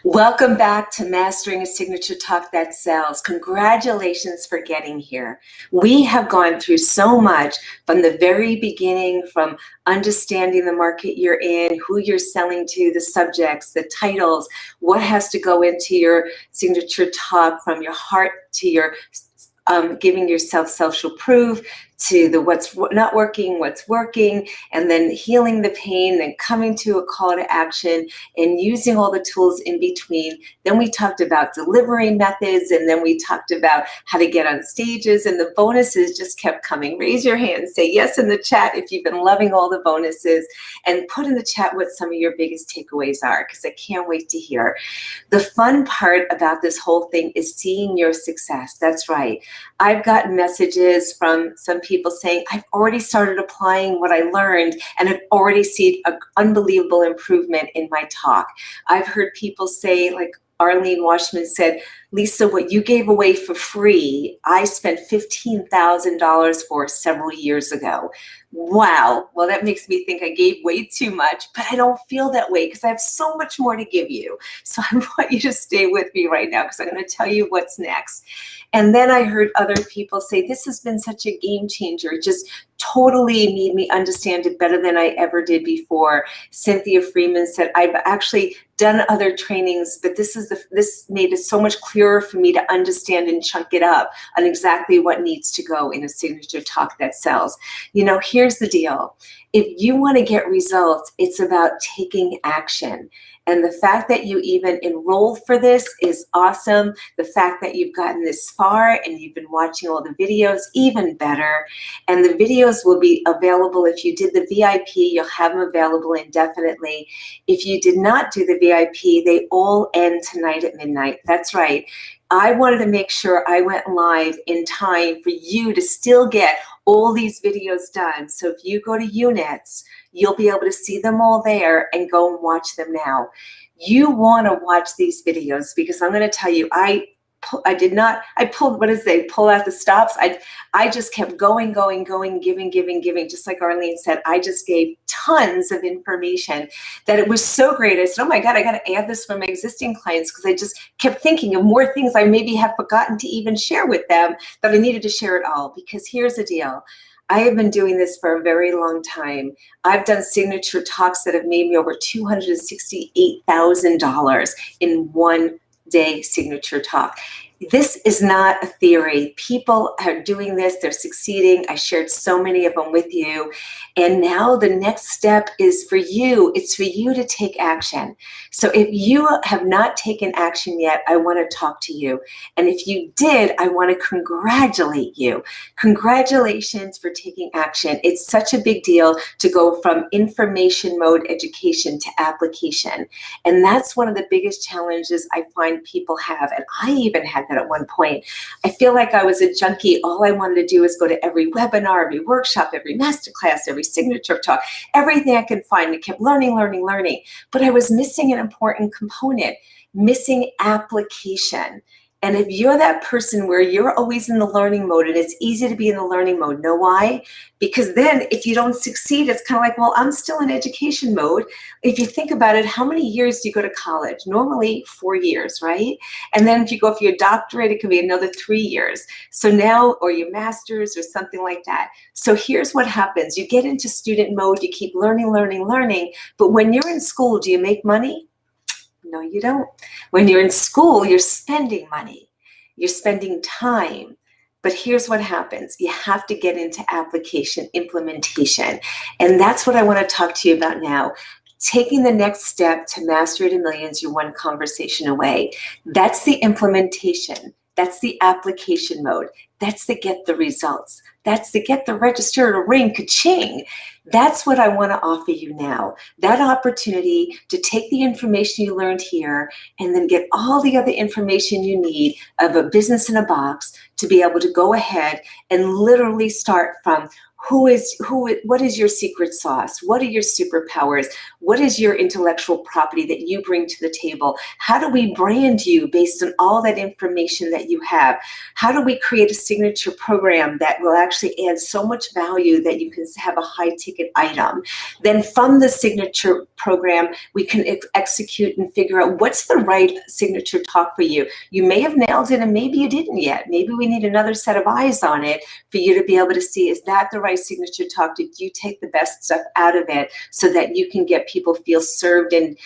Welcome back to Mastering a Signature Talk That Sells. Congratulations for getting here. We have gone through so much from the very beginning, from understanding the market you're in, who you're selling to, the subjects, the titles, what has to go into your signature talk, from your heart to your giving yourself social proof, to the what's not working, what's working, and then healing the pain, then coming to a call to action and using all the tools in between. Then we talked about delivery methods, and then we talked about how to get on stages, and the bonuses just kept coming. Raise your hand, say yes in the chat if you've been loving all the bonuses, and put in the chat what some of your biggest takeaways are, because I can't wait to hear. The fun part about this whole thing is seeing your success. That's right. I've gotten messages from some people saying, I've already started applying what I learned and I've already seen an unbelievable improvement in my talk. I've heard people say, like Arlene Washman said, Lisa, what you gave away for free, I spent $15,000 for several years ago. Wow. Well, that makes me think I gave way too much, but I don't feel that way because I have so much more to give you. So I want you to stay with me right now because I'm going to tell you what's next. And then I heard other people say, this has been such a game changer. It just totally made me understand it better than I ever did before. Cynthia Freeman said, I've actually done other trainings, but this made it so much clearer for me to understand and chunk it up on exactly what needs to go in a signature talk that sells. You know, here's the deal. If you want to get results, it's about taking action. And the fact that you even enrolled for this is awesome. The fact that you've gotten this far and you've been watching all the videos, even better. And the videos will be available. If you did the VIP, you'll have them available indefinitely. If you did not do the VIP, they all end tonight at midnight. That's right. I wanted to make sure I went live in time for you to still get all these videos done. So if you go to Units, you'll be able to see them all there and go and watch them now. You want to watch these videos because I'm going to tell you, I pulled, what is they pull out the stops. I just kept going, giving, just like Arlene said. I just gave tons of information that it was so great. I said, oh my God, I got to add this for my existing clients because I just kept thinking of more things I maybe have forgotten to even share with them, that I needed to share it all. Because here's the deal. I have been doing this for a very long time. I've done signature talks that have made me over $268,000 in one day signature talk. This is not a theory. People are doing this. They're succeeding. I shared so many of them with you. And now the next step is for you. It's for you to take action. So if you have not taken action yet, I want to talk to you. And if you did, I want to congratulate you. Congratulations for taking action. It's such a big deal to go from information mode education to application. And that's one of the biggest challenges I find people have. And I even had at one point. I feel like I was a junkie. All I wanted to do was go to every webinar, every workshop, every masterclass, every signature talk, everything I could find. I kept learning. But I was missing an important component, missing application. And if you're that person where you're always in the learning mode, and it's easy to be in the learning mode, know why? Because then if you don't succeed, it's kind of like, well, I'm still in education mode. If you think about it, how many years do you go to college? Normally 4 years, right? And then if you go for your doctorate, it could be another 3 years. So now, or your master's or something like that. So here's what happens. You get into student mode, you keep learning. But when you're in school, do you make money? No, you don't. When you're in school, you're spending money. You're spending time. But here's what happens. You have to get into application, implementation. And that's what I want to talk to you about now. Taking the next step to master it in millions, you're one conversation away. That's the implementation. That's the application mode. That's the get the results. That's the get the register to ring, ka-ching. That's what I want to offer you now. That opportunity to take the information you learned here and then get all the other information you need of a business in a box to be able to go ahead and literally start from what is your secret sauce? What are your superpowers? What is your intellectual property that you bring to the table? How do we brand you based on all that information that you have? How do we create a signature program that will actually add so much value that you can have a high ticket item? Then from the signature program, we can execute and figure out what's the right signature talk for you. You may have nailed it and maybe you didn't yet. Maybe we need another set of eyes on it for you to be able to see, is that the right signature talk? Did you take the best stuff out of it so that you can get people feel served and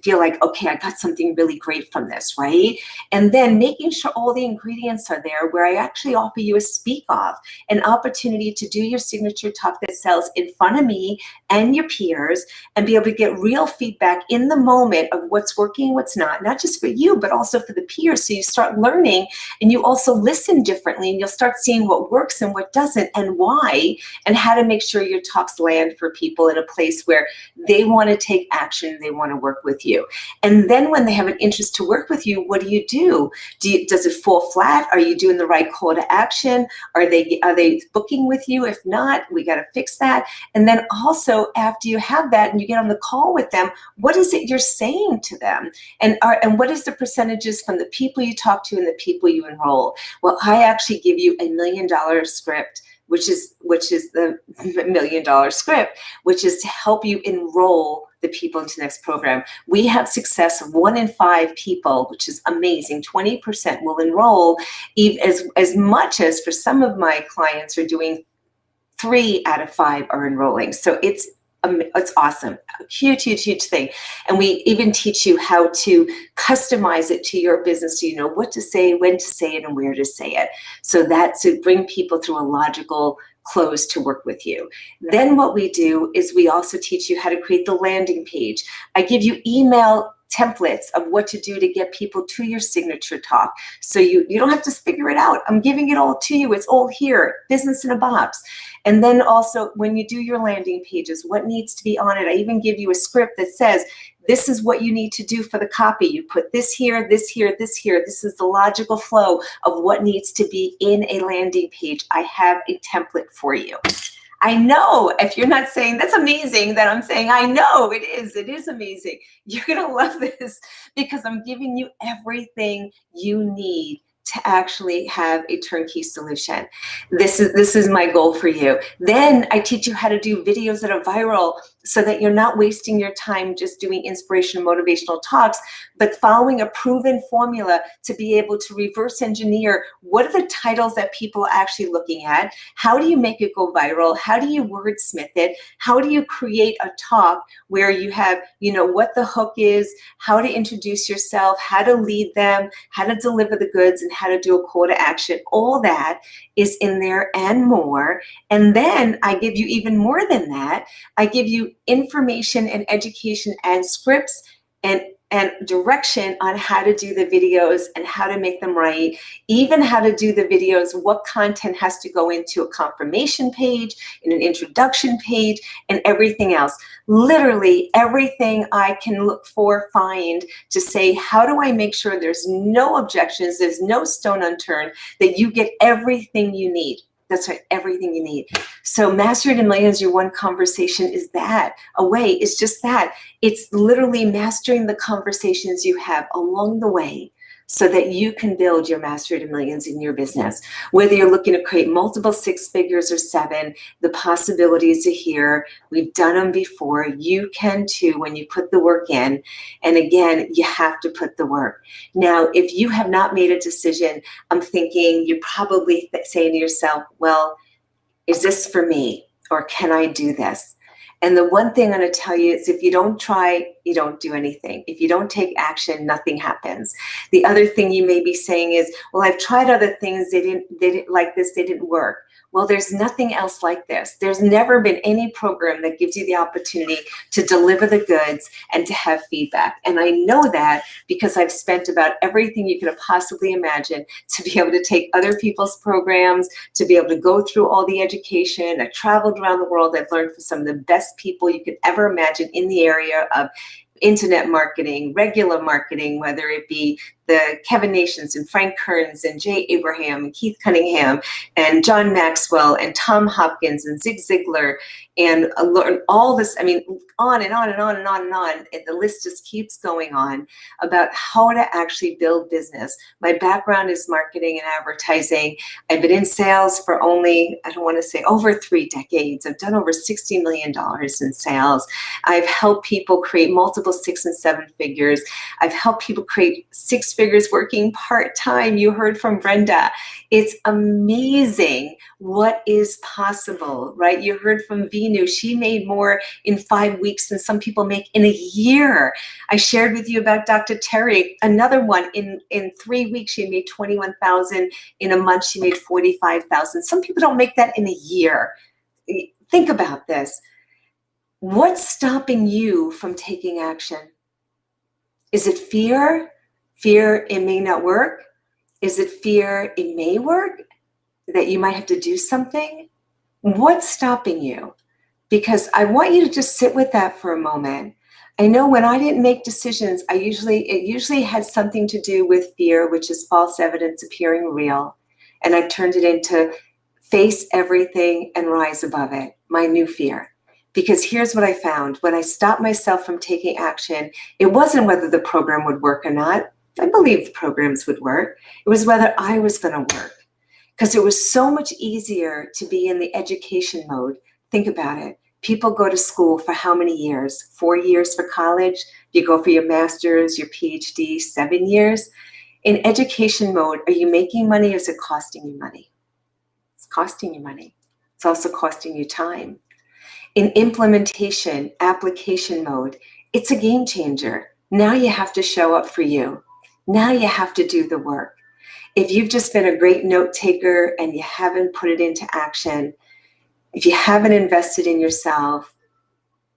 feel like, okay, I got something really great from this, right? And then making sure all the ingredients are there, where I actually offer you a speak off, an opportunity to do your signature talk that sells in front of me and your peers, and be able to get real feedback in the moment of what's working, what's not just for you, but also for the peers. So you start learning, and you also listen differently, and you'll start seeing what works and what doesn't and why, and how to make sure your talks land for people in a place where they want to take action, they want to work with you. And then when they have an interest to work with you, what do you do? Does it fall flat? Are you doing the right call to action? Are they booking with you? If not, we got to fix that. And then also, after you have that and you get on the call with them, what is it you're saying to them? And what is the percentages from the people you talk to and the people you enroll? Well, I actually give you $1 million script, which is the $1 million script, which is to help you enroll the people into the next program. We have success of 1 in 5 people, which is amazing. 20% will enroll, as much as for some of my clients are doing 3 out of 5 are enrolling. So it's awesome. A huge, huge, huge thing. And we even teach you how to customize it to your business so you know what to say, when to say it, and where to say it. So that's to bring people through a logical close to work with you. Then what we do is we also teach you how to create the landing page. I give you email templates of what to do to get people to your signature talk. So you don't have to figure it out. I'm giving it all to you. It's all here, business in a box. And then also when you do your landing pages, what needs to be on it? I even give you a script that says, this is what you need to do for the copy. You put this here, this here, this here. This is the logical flow of what needs to be in a landing page. I have a template for you. I know if you're not saying that's amazing, that I'm saying I know it is amazing. You're gonna love this because I'm giving you everything you need to actually have a turnkey solution. This is my goal for you. Then I teach you how to do videos that are viral so that you're not wasting your time just doing inspirational, motivational talks, but following a proven formula to be able to reverse engineer what are the titles that people are actually looking at, how do you make it go viral, how do you wordsmith it, how do you create a talk where you have, what the hook is, how to introduce yourself, how to lead them, how to deliver the goods, and how to do a call to action. All that is in there and more. And then I give you even more than that. I give you information and education and scripts and direction on how to do the videos and how to make them right, even how to do the videos, what content has to go into a confirmation page, in an introduction page, and everything else. Literally everything I can look for, find to say, how do I make sure there's no objections, there's no stone unturned, that you get everything you need. That's right, everything you need. So Master to Millions, your one conversation is that. It's just that. It's literally mastering the conversations you have along the way so that you can build your Master to Millions in your business. Whether you're looking to create multiple 6 figures or 7, the possibilities are here. We've done them before. You can too when you put the work in. And again, you have to put the work. Now, if you have not made a decision, I'm thinking you're probably saying to yourself, well, is this for me? Or can I do this? And the one thing I'm going to tell you is if you don't try, you don't do anything. If you don't take action, nothing happens. The other thing you may be saying is, well, I've tried other things. They didn't like this. They didn't work. Well, there's nothing else like this. There's never been any program that gives you the opportunity to deliver the goods and to have feedback. And I know that because I've spent about everything you could have possibly imagined to be able to take other people's programs, to be able to go through all the education. I've traveled around the world. I've learned from some of the best people you could ever imagine in the area of internet marketing, regular marketing, whether it be the Kevin Nations and Frank Kearns and Jay Abraham and Keith Cunningham and John Maxwell and Tom Hopkins and Zig Ziglar and learn all this, I mean, on and on and on and on and on. And the list just keeps going on about how to actually build business. My background is marketing and advertising. I've been in sales for only, I don't want to say over 3 decades. I've done over $60 million in sales. I've helped people create multiple 6 and 7 figures. I've helped people create 6 figures working part-time. You heard from Brenda. It's amazing what is possible, right? You heard from Vinu. She made more in 5 weeks than some people make in a year. I shared with you about Dr. Terry, another one in 3 weeks, she made 21,000. In a month, she made 45,000. Some people don't make that in a year. Think about this. What's stopping you from taking action? Is it fear? Fear it may not work? Is it fear it may work? That you might have to do something? What's stopping you? Because I want you to just sit with that for a moment. I know when I didn't make decisions, it usually had something to do with fear, which is false evidence appearing real. And I've turned it into face everything and rise above it, my new fear. Because here's what I found. When I stopped myself from taking action, it wasn't whether the program would work or not. I believed the programs would work. It was whether I was going to work. Because it was so much easier to be in the education mode. Think about it. People go to school for how many years? 4 years for college. You go for your master's, your PhD, 7 years. In education mode, are you making money or is it costing you money? It's costing you money. It's also costing you time. In implementation, application mode, it's a game changer. Now you have to show up for you. Now you have to do the work. If you've just been a great note taker and you haven't put it into action, if you haven't invested in yourself,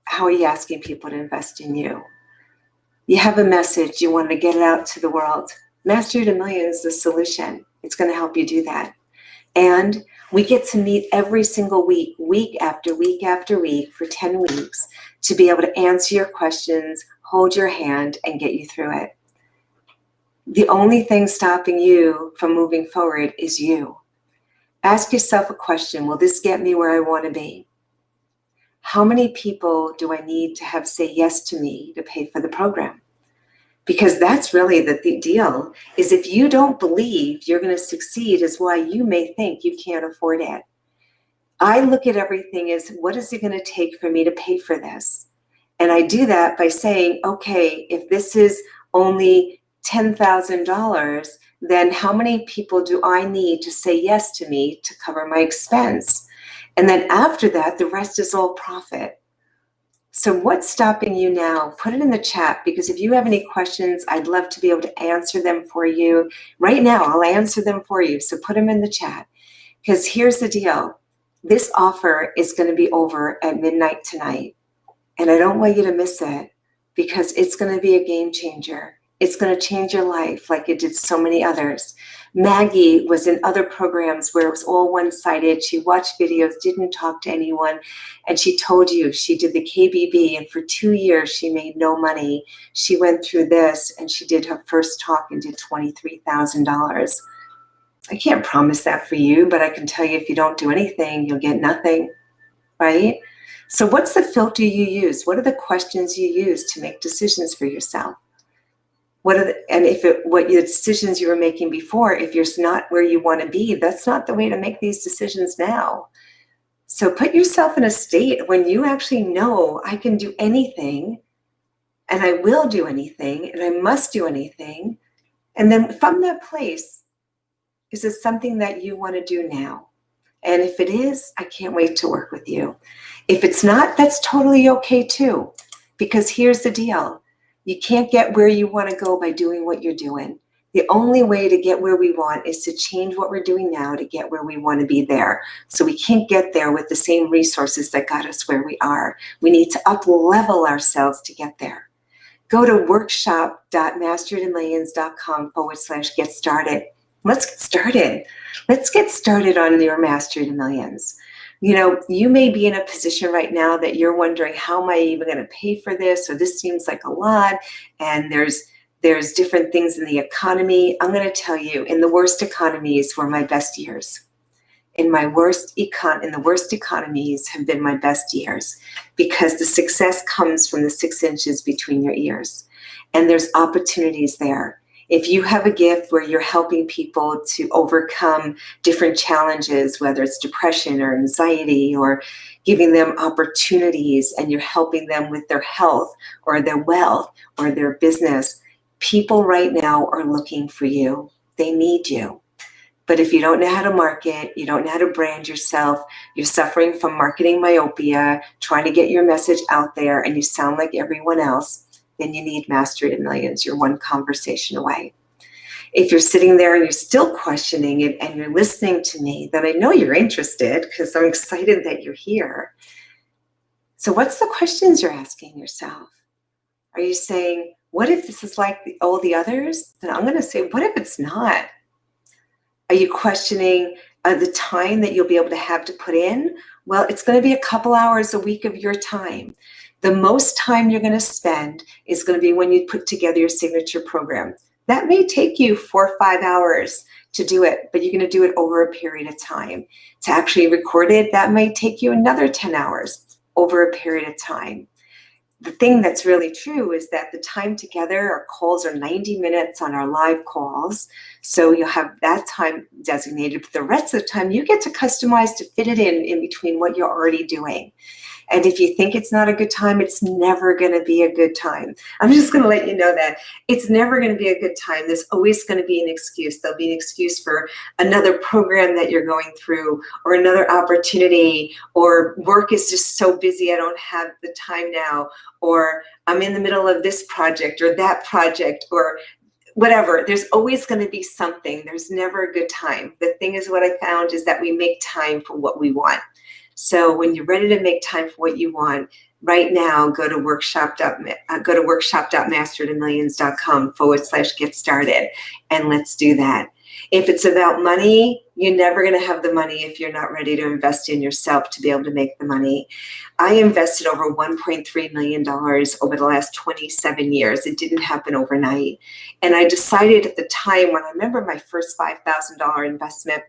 how are you asking people to invest in you? You have a message, you want to get it out to the world. Mastery to Millions is the solution. It's going to help you do that. And we get to meet every single week, week after week after week for 10 weeks to be able to answer your questions, hold your hand, and get you through it. The only thing stopping you from moving forward is you. Ask yourself a question. Will this get me where I want to be? How many people do I need to have say yes to me to pay for the program? Because that's really the deal, is if you don't believe you're going to succeed is why you may think you can't afford it. I look at everything as, what is it going to take for me to pay for this? And I do that by saying, okay, if this is only $10,000, then how many people do I need to say yes to me to cover my expense? And then after that, the rest is all profit. So what's stopping you now? Put it in the chat, because if you have any questions, I'd love to be able to answer them for you. Right now, I'll answer them for you. So put them in the chat, because here's the deal. This offer is going to be over at midnight tonight. And I don't want you to miss it, because it's going to be a game changer. It's going to change your life like it did so many others. Maggie was in other programs where it was all one-sided. She watched videos, didn't talk to anyone, and she told you she did the KBB, and for 2 years she made no money. She went through this, and she did her first talk and did $23,000. I can't promise that for you, but I can tell you if you don't do anything, you'll get nothing, right? So what's the filter you use? What are the questions you use to make decisions for yourself? What your decisions you were making before, if you're not where you want to be, that's not the way to make these decisions now. So put yourself in a state when you actually know I can do anything, and I will do anything, and I must do anything. And then from that place, is it something that you want to do now? And if it is, I can't wait to work with you. If it's not, that's totally okay too, because here's the deal. You can't get where you want to go by doing what you're doing. The only way to get where we want is to change what we're doing now to get where we want to be there. So we can't get there with the same resources that got us where we are. We need to up-level ourselves to get there. Go to workshop.masterytomillions.com/get started. Let's get started. Let's get started on your Mastery to Millions. You know, you may be in a position right now that you're wondering, how am I even going to pay for this? Or this seems like a lot, and there's There's different things in the economy. I'm going to tell you, in the worst economies were my best years. In the worst economies have been my best years, because the success comes from the 6 inches between your ears. And there's opportunities there. If you have a gift where you're helping people to overcome different challenges, whether it's depression or anxiety, or giving them opportunities, and you're helping them with their health or their wealth or their business, people right now are looking for you. They need you. But if you don't know how to market, you don't know how to brand yourself, you're suffering from marketing myopia, trying to get your message out there, and you sound like everyone else, then you need Mastery of Millions. You're one conversation away. If you're sitting there and you're still questioning it and you're listening to me, then I know you're interested, because I'm excited that you're here. So what's the questions you're asking yourself? Are you saying, what if this is like all the others? Then I'm going to say, what if it's not? Are you questioning the time that you'll be able to have to put in? Well, it's going to be a couple hours a week of your time. The most time you're going to spend is going to be when you put together your signature program. That may take you 4 or 5 hours to do it, but you're going to do it over a period of time. To actually record it, that may take you another 10 hours over a period of time. The thing that's really true is that the time together, our calls are 90 minutes on our live calls. So you'll have that time designated, but the rest of the time you get to customize to fit it in between what you're already doing. And if you think it's not a good time, it's never going to be a good time. I'm just going to let you know that it's never going to be a good time. There's always going to be an excuse. There'll be an excuse for another program that you're going through, or another opportunity, or work is just so busy I don't have the time now, or I'm in the middle of this project or that project, or whatever. There's always going to be something. There's never a good time. The thing is, what I found is that we make time for what we want. So when you're ready to make time for what you want, right now, go to workshop.masteryofmillions.com/get started, and let's do that. If it's about money, you're never going to have the money if you're not ready to invest in yourself to be able to make the money. I invested over $1.3 million over the last 27 years. It didn't happen overnight. And I decided at the time, when I remember my first $5,000 investment,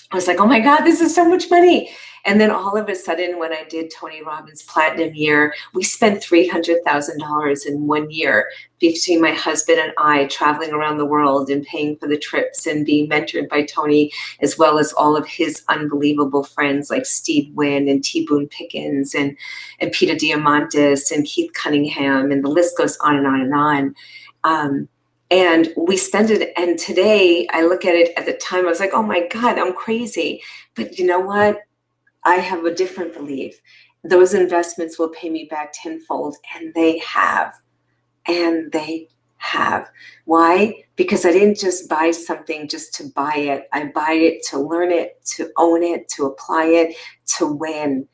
I was like, oh my God, this is so much money. And then all of a sudden, when I did Tony Robbins' Platinum Year, we spent $300,000 in 1 year between my husband and I, traveling around the world and paying for the trips and being mentored by Tony, as well as all of his unbelievable friends like Steve Wynn and T. Boone Pickens and Peter Diamandis and Keith Cunningham, and the list goes on and on and on. And we spend it, and today I look at it, at the time I was like, oh my God, I'm crazy. But you know what? I have a different belief. Those investments will pay me back tenfold, and they have. And they have. Why? Because I didn't just buy something just to buy it. I buy it to learn it, to own it, to apply it, to win,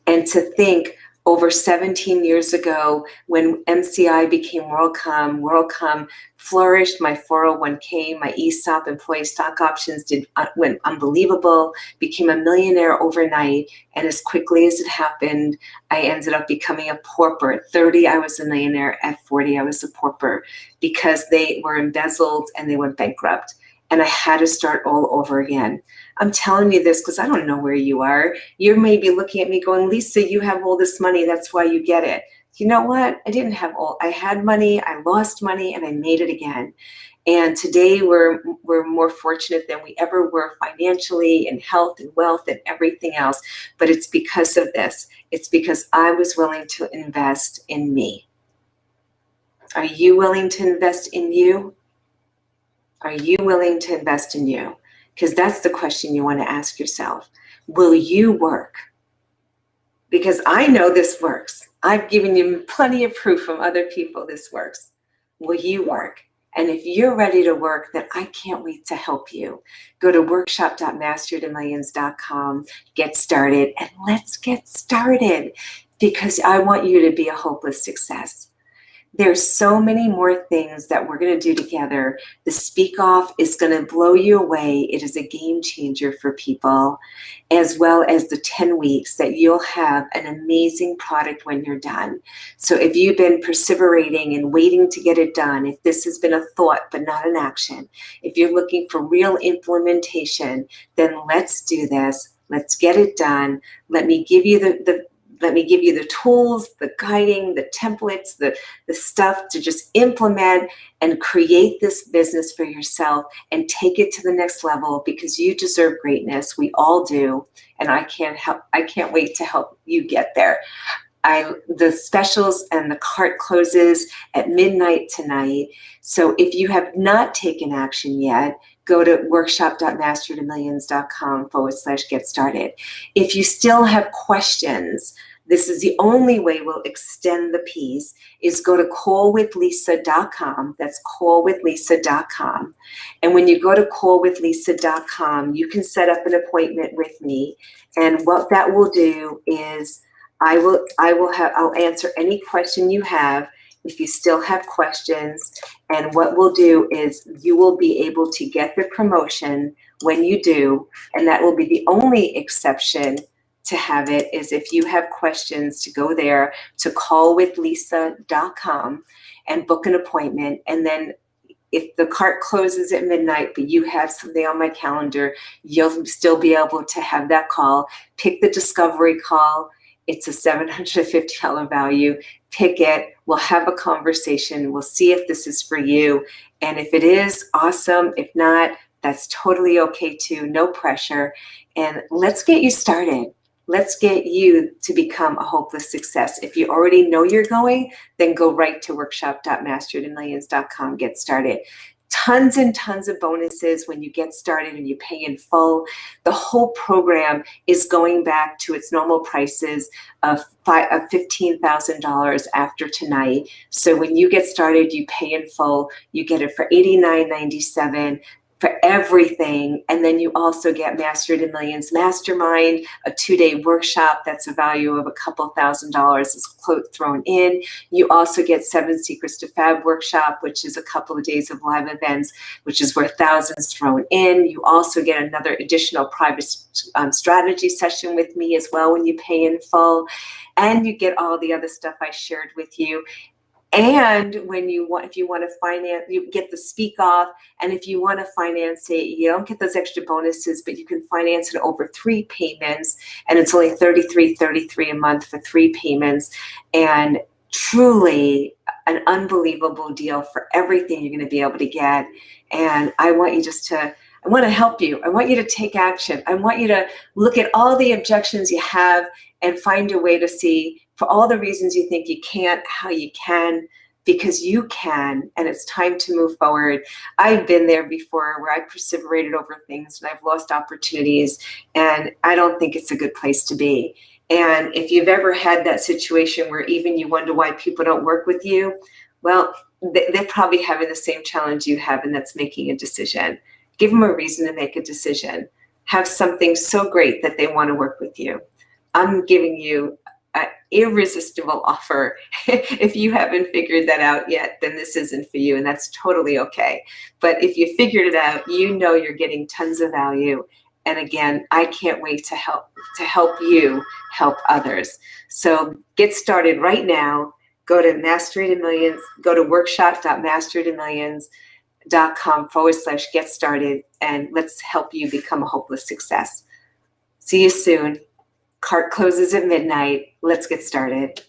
and to think. Over 17 years ago, when MCI became WorldCom flourished. My 401k, my ESOP, employee stock options went unbelievable, became a millionaire overnight. And as quickly as it happened, I ended up becoming a pauper. At 30, I was a millionaire. At 40, I was a pauper, because they were embezzled and they went bankrupt. And I had to start all over again. I'm telling you this because I don't know where you are. You may be looking at me going, Lisa, you have all this money. That's why you get it. You know what? I didn't have all. I had money, I lost money, and I made it again. And today we're more fortunate than we ever were financially, in health and wealth and everything else. But it's because of this. It's because I was willing to invest in me. Are you willing to invest in you? Are you willing to invest in you? Because that's the question you want to ask yourself. Will you work? Because I know this works. I've given you plenty of proof from other people this works. Will you work? And if you're ready to work, then I can't wait to help you. Go to workshop.masteryofmillions.com, get started, and let's get started, because I want you to be a hopeless success. There's so many more things that we're going to do together. The Speak Off is going to blow you away. It is a game changer for people, as well as the 10 weeks that you'll have an amazing product when you're done. So if you've been perseverating and waiting to get it done, if this has been a thought but not an action, if you're looking for real implementation, then let's do this. Let's get it done. Let me give you the tools, the guiding, the templates, the stuff to just implement and create this business for yourself and take it to the next level, because you deserve greatness. We all do. And I can't wait to help you get there. The specials and the cart closes at midnight tonight. So if you have not taken action yet, go to workshop.mastertomillions.com/get started. If you still have questions, this is the only way we'll extend the piece, is go to callwithlisa.com. That's callwithlisa.com. And when you go to callwithlisa.com, you can set up an appointment with me. And what that will do is I'll answer any question you have if you still have questions. And what we'll do is you will be able to get the promotion when you do. And that will be the only exception to have it, is if you have questions, to go there to callwithlisa.com and book an appointment. And then if the cart closes at midnight, but you have something on my calendar, you'll still be able to have that call. Pick the discovery call. It's a $750 value. Pick it. We'll have a conversation. We'll see if this is for you. And if it is, awesome. If not, that's totally okay too. No pressure. And let's get you started. Let's get you to become a hopeless success. If you already know you're going, then go right to workshop.mastertomillions.com. Get started. Tons and tons of bonuses when you get started and you pay in full. The whole program is going back to its normal prices of $15,000 after tonight. So when you get started, you pay in full. You get it for $89.97. for everything. And then you also get Master to Millions Mastermind, a 2-day workshop that's a value of a couple $1,000 is thrown in. You also get 7 Secrets to Fab workshop, which is a couple of days of live events, which is worth thousands thrown in. You also get another additional private strategy session with me as well when you pay in full. And you get all the other stuff I shared with you. And when if you want to finance, you get the Speak Off. And if you want to finance it, you don't get those extra bonuses, but you can finance it over 3 payments. And it's only $33.33 a month for 3 payments. And truly an unbelievable deal for everything you're going to be able to get. And I want you I want to help you. I want you to take action. I want you to look at all the objections you have and find a way to see, for all the reasons you think you can't, how you can, because you can, and it's time to move forward. I've been there before where I perseverated over things and I've lost opportunities, and I don't think it's a good place to be. And if you've ever had that situation where even you wonder why people don't work with you, well, they're probably having the same challenge you have, and that's making a decision. Give them a reason to make a decision. Have something so great that they want to work with you. I'm giving you an irresistible offer. If you haven't figured that out yet, then this isn't for you, and that's totally okay. But if you figured it out, you know you're getting tons of value. And again, I can't wait to help you help others. So get started right now. Go to Mastery to Millions. Go to workshop.masterytomillions.com/get started, and let's help you become a hopeless success. See you soon. Cart closes at midnight. Let's get started.